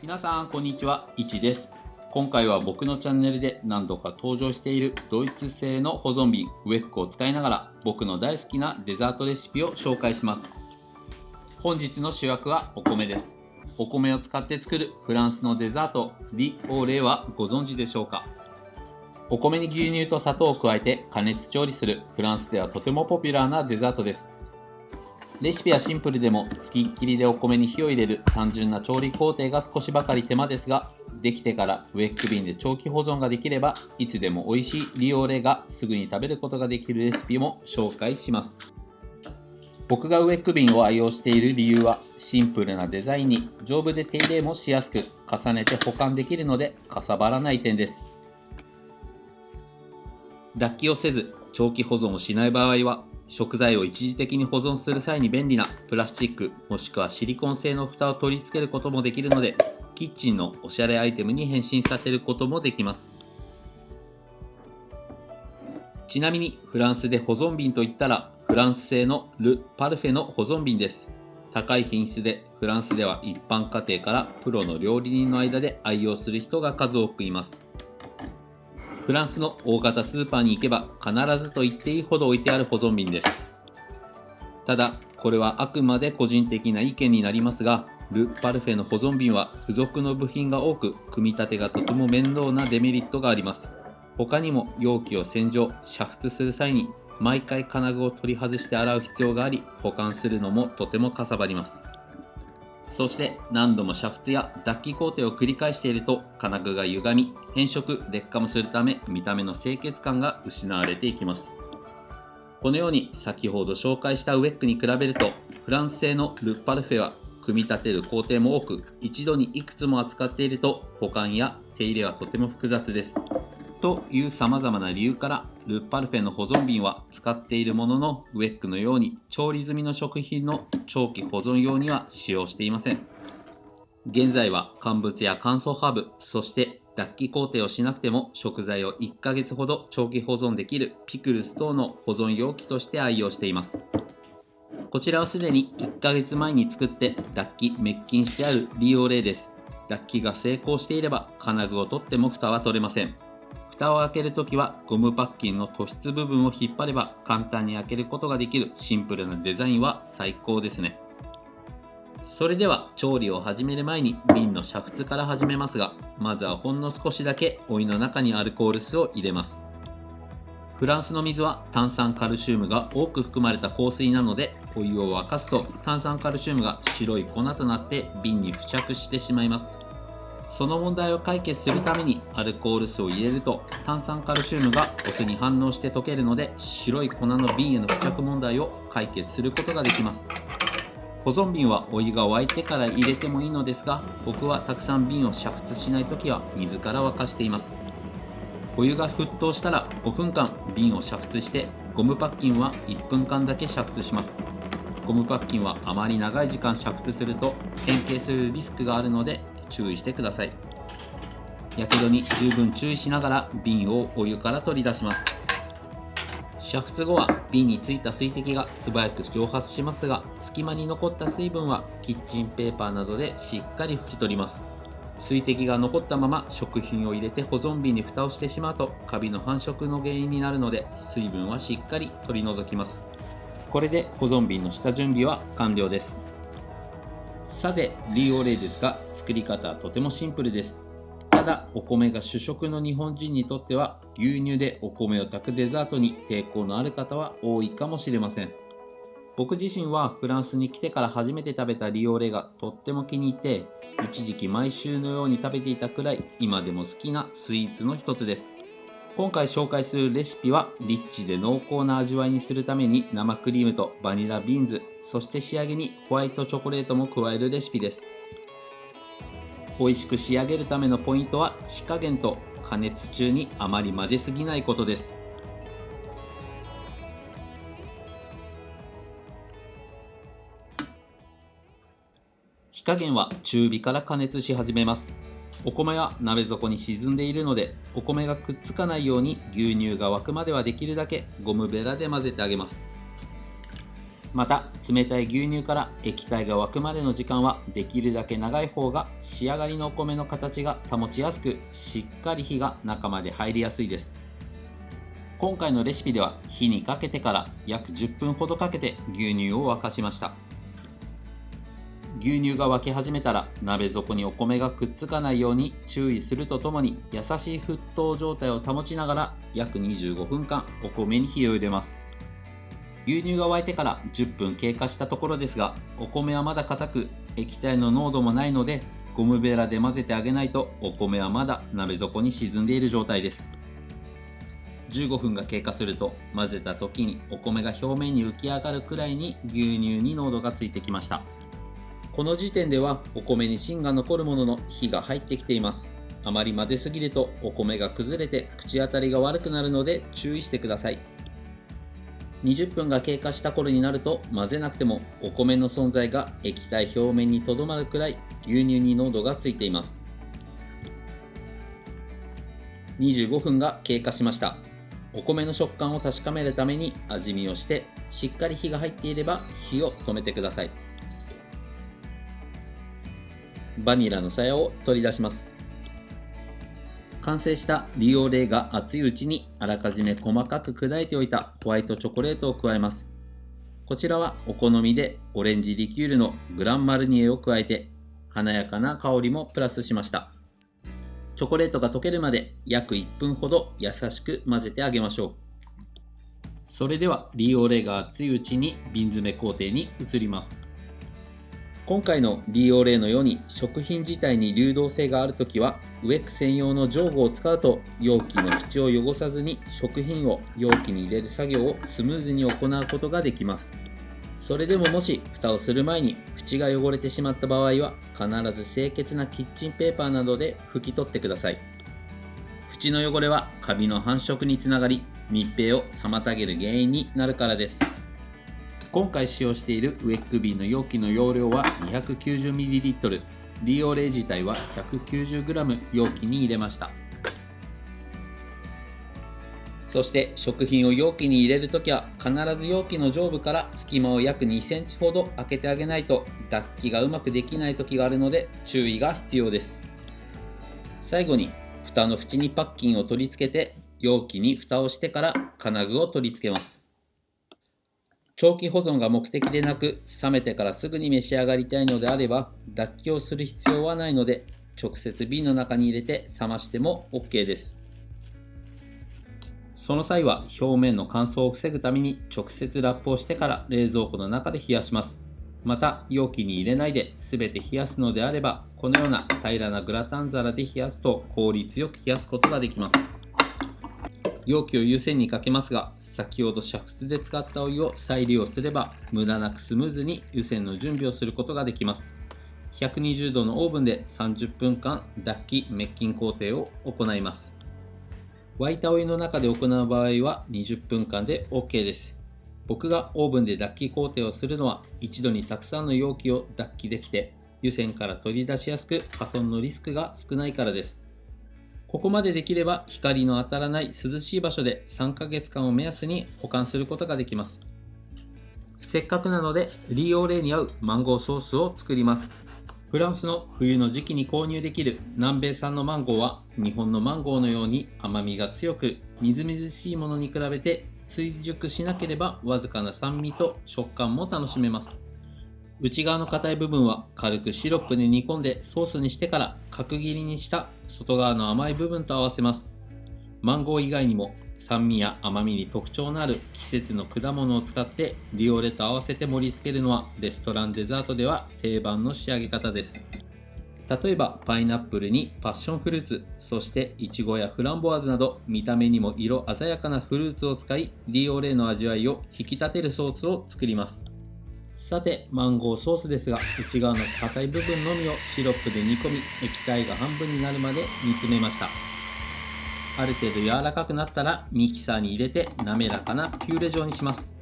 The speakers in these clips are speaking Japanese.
皆さんこんにちは、いちです。今回は僕のチャンネルで何度か登場しているドイツ製の保存瓶ウェックを使いながら僕の大好きなデザートレシピを紹介します。本日の主役はお米です。お米を使って作るフランスのデザートリオーレはご存知でしょうか。お米に牛乳と砂糖を加えて加熱調理するフランスではとてもポピュラーなデザートです。レシピはシンプルでも付きっきりでお米に火を入れる単純な調理工程が少しばかり手間ですが、できてからウェック瓶で長期保存ができればいつでも美味しいリオーレがすぐに食べることができるレシピも紹介します。僕がウェック瓶を愛用している理由はシンプルなデザインに丈夫で手入れもしやすく重ねて保管できるのでかさばらない点です。脱気をせず長期保存をしない場合は食材を一時的に保存する際に便利なプラスチックもしくはシリコン製の蓋を取り付けることもできるのでキッチンのおしゃれアイテムに変身させることもできます。ちなみにフランスで保存瓶といったらフランス製のル・パルフェの保存瓶です。高い品質でフランスでは一般家庭からプロの料理人の間で愛用する人が数多くいます。フランスの大型スーパーに行けば必ずと言っていいほど置いてある保存瓶です。ただこれはあくまで個人的な意見になりますが、ル・パルフェの保存瓶は付属の部品が多く組み立てがとても面倒なデメリットがあります。他にも容器を洗浄・煮沸する際に毎回金具を取り外して洗う必要があり、保管するのもとてもかさばります。そして何度も煮沸や脱気工程を繰り返していると金具が歪み変色・劣化もするため見た目の清潔感が失われていきます。このように先ほど紹介したウェックに比べるとフランス製のル・パルフェは組み立てる工程も多く一度にいくつも扱っていると保管や手入れはとても複雑です。という様々な理由からル・パルフェの保存瓶は使っているもののウェックのように調理済みの食品の長期保存用には使用していません。現在は乾物や乾燥ハーブ、そして脱気工程をしなくても食材を1ヶ月ほど長期保存できるピクルス等の保存容器として愛用しています。こちらはすでに1ヶ月前に作って脱気・滅菌してあるリオーレです。脱気が成功していれば金具を取っても蓋は取れません。蓋を開けるときはゴムパッキンの突出部分を引っ張れば簡単に開けることができるシンプルなデザインは最高ですね。それでは調理を始める前に瓶の煮沸から始めますが、まずはほんの少しだけお湯の中にアルコール酢を入れます。フランスの水は炭酸カルシウムが多く含まれた硬水なので、お湯を沸かすと炭酸カルシウムが白い粉となって瓶に付着してしまいます。その問題を解決するためにアルコール酢を入れると炭酸カルシウムがお酢に反応して溶けるので白い粉の瓶への付着問題を解決することができます。保存瓶はお湯が沸いてから入れてもいいのですが、僕はたくさん瓶を煮沸しないときは水から沸かしています。お湯が沸騰したら5分間瓶を煮沸してゴムパッキンは1分間だけ煮沸します。ゴムパッキンはあまり長い時間煮沸すると変形するリスクがあるので注意してください。やけどに十分注意しながら瓶をお湯から取り出します。煮沸後は瓶についた水滴が素早く蒸発しますが、隙間に残った水分はキッチンペーパーなどでしっかり拭き取ります。水滴が残ったまま食品を入れて保存瓶に蓋をしてしまうとカビの繁殖の原因になるので水分はしっかり取り除きます。これで保存瓶の下準備は完了です。さてリオーレですが作り方はとてもシンプルです。ただお米が主食の日本人にとっては牛乳でお米を炊くデザートに抵抗のある方は多いかもしれません。僕自身はフランスに来てから初めて食べたリオーレがとっても気に入って一時期毎週のように食べていたくらい今でも好きなスイーツの一つです。今回紹介するレシピはリッチで濃厚な味わいにするために生クリームとバニラビーンズ、そして仕上げにホワイトチョコレートも加えるレシピです。美味しく仕上げるためのポイントは火加減と加熱中にあまり混ぜすぎないことです。火加減は中火から加熱し始めます。お米は鍋底に沈んでいるのでお米がくっつかないように牛乳が沸くまではできるだけゴムベラで混ぜてあげます。また冷たい牛乳から液体が沸くまでの時間はできるだけ長い方が仕上がりのお米の形が保ちやすく、しっかり火が中まで入りやすいです。今回のレシピでは火にかけてから約10分ほどかけて牛乳を沸かしました。牛乳が沸き始めたら鍋底にお米がくっつかないように注意するとともに、優しい沸騰状態を保ちながら約25分間お米に火を入れます。牛乳が沸いてから10分経過したところですが、お米はまだ硬く液体の濃度もないので、ゴムベラで混ぜてあげないとお米はまだ鍋底に沈んでいる状態です。15分が経過すると混ぜた時にお米が表面に浮き上がるくらいに牛乳に濃度がついてきました。この時点ではお米に芯が残るものの火が入ってきています。あまり混ぜすぎるとお米が崩れて口当たりが悪くなるので注意してください。20分が経過した頃になると混ぜなくてもお米の存在が液体表面にとどまるくらい牛乳に濃度がついています。25分が経過しました。お米の食感を確かめるために味見をして、しっかり火が入っていれば火を止めてください。バニラの鞘を取り出します。完成したリオレーが熱いうちにあらかじめ細かく砕いておいたホワイトチョコレートを加えます。こちらはお好みでオレンジリキュールのグランマルニエを加えて華やかな香りもプラスしました。チョコレートが溶けるまで約1分ほど優しく混ぜてあげましょう。それではリオレーが熱いうちに瓶詰め工程に移ります。今回のリオレーのように食品自体に流動性があるときは、ウェック専用の定具を使うと容器の縁を汚さずに食品を容器に入れる作業をスムーズに行うことができます。それでももし蓋をする前に縁が汚れてしまった場合は、必ず清潔なキッチンペーパーなどで拭き取ってください。縁の汚れはカビの繁殖につながり、密閉を妨げる原因になるからです。今回使用しているウェック瓶の容器の容量は 290ml、 リオレー自体は 190g 容器に入れました。そして食品を容器に入れるときは必ず容器の上部から隙間を約2センチほど開けてあげないと脱気がうまくできないときがあるので注意が必要です。最後に蓋の縁にパッキンを取り付けて容器に蓋をしてから金具を取り付けます。長期保存が目的でなく、冷めてからすぐに召し上がりたいのであれば脱気をする必要はないので、直接瓶の中に入れて冷ましても OK です。その際は表面の乾燥を防ぐために直接ラップをしてから冷蔵庫の中で冷やします。また容器に入れないで全て冷やすのであれば、このような平らなグラタン皿で冷やすと効率よく冷やすことができます。容器を湯煎にかけますが、先ほど煮沸で使ったお湯を再利用すれば無駄なくスムーズに湯煎の準備をすることができます。120度のオーブンで30分間脱気滅菌工程を行います。沸いたお湯の中で行う場合は20分間で OK です。僕がオーブンで脱気工程をするのは、一度にたくさんの容器を脱気できて湯煎から取り出しやすく破損のリスクが少ないからです。ここまでできれば光の当たらない涼しい場所で3ヶ月間を目安に保管することができます。せっかくなのでリオレーに合うマンゴーソースを作ります。フランスの冬の時期に購入できる南米産のマンゴーは日本のマンゴーのように甘みが強く、みずみずしいものに比べて追熟しなければわずかな酸味と食感も楽しめます。内側の硬い部分は軽くシロップで煮込んでソースにしてから角切りにした外側の甘い部分と合わせます。マンゴー以外にも酸味や甘みに特徴のある季節の果物を使ってリオレと合わせて盛り付けるのはレストランデザートでは定番の仕上げ方です。例えばパイナップルにパッションフルーツ、そしてイチゴやフランボワーズなど見た目にも色鮮やかなフルーツを使い、リオレの味わいを引き立てるソースを作ります。さてマンゴーソースですが、内側の硬い部分のみをシロップで煮込み、液体が半分になるまで煮詰めました。ある程度柔らかくなったらミキサーに入れて滑らかなピューレ状にします。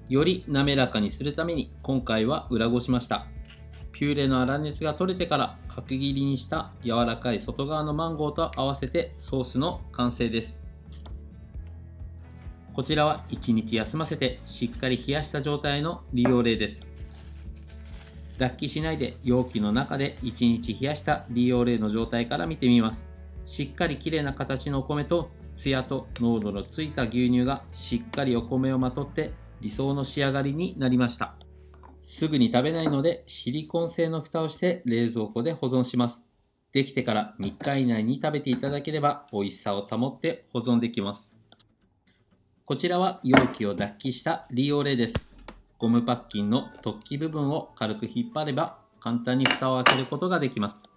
より滑らかにするために今回は裏ごしました。ピューレの粗熱が取れてから角切りにした柔らかい外側のマンゴーと合わせてソースの完成です。こちらは1日休ませてしっかり冷やした状態の利用例です。脱気しないで容器の中で1日冷やした利用例の状態から見てみます。しっかりきれいな形のお米とツヤと濃度のついた牛乳がしっかりお米をまとって理想の仕上がりになりました。すぐに食べないのでシリコン製の蓋をして冷蔵庫で保存します。できてから3日以内に食べていただければ美味しさを保って保存できます。こちらは容器を脱気した利用例です。ゴムパッキンの突起部分を軽く引っ張れば簡単に蓋を開けることができます。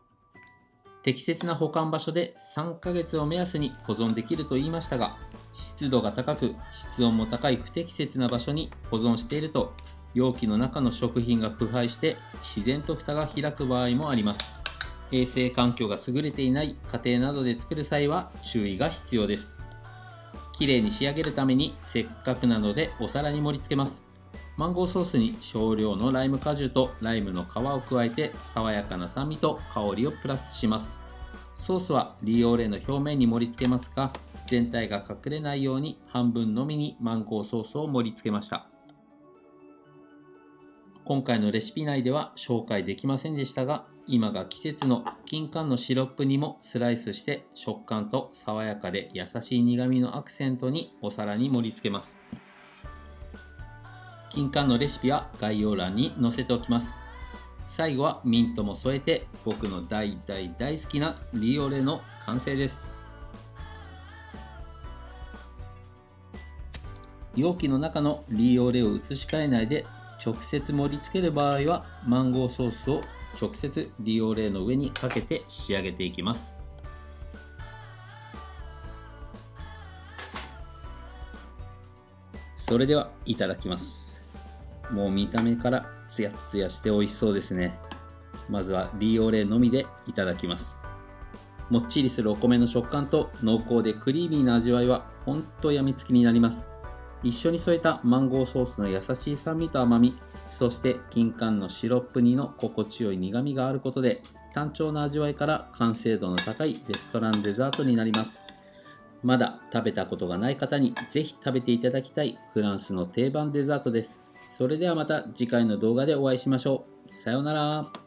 適切な保管場所で3ヶ月を目安に保存できると言いましたが、湿度が高く室温も高い不適切な場所に保存していると容器の中の食品が腐敗して自然と蓋が開く場合もあります。衛生環境が優れていない家庭などで作る際は注意が必要です。きれいに仕上げるためにせっかくなのでお皿に盛り付けます。マンゴーソースに少量のライム果汁とライムの皮を加えて爽やかな酸味と香りをプラスします。ソースは利用例の表面に盛り付けますが、全体が隠れないように半分のみにマンゴーソースを盛り付けました。今回のレシピ内では紹介できませんでしたが、今が季節の金柑のシロップにもスライスして食感と爽やかで優しい苦みのアクセントにお皿に盛り付けます。金柑のレシピは概要欄に載せておきます。最後はミントも添えて僕の大大大好きなリオレの完成です。容器の中のリオレを移し替えないで直接盛り付ける場合はマンゴーソースを直接リオレの上にかけて仕上げていきます。それではいただきます。もう見た目からツヤツヤして美味しそうですね。まずはリオレのみでいただきます。もっちりするお米の食感と濃厚でクリーミーな味わいはほんとやみつきになります。一緒に添えたマンゴーソースの優しい酸味と甘み、そして金柑のシロップ煮の心地よい苦みがあることで単調な味わいから完成度の高いレストランデザートになります。まだ食べたことがない方にぜひ食べていただきたいフランスの定番デザートです。それではまた次回の動画でお会いしましょう。さようなら。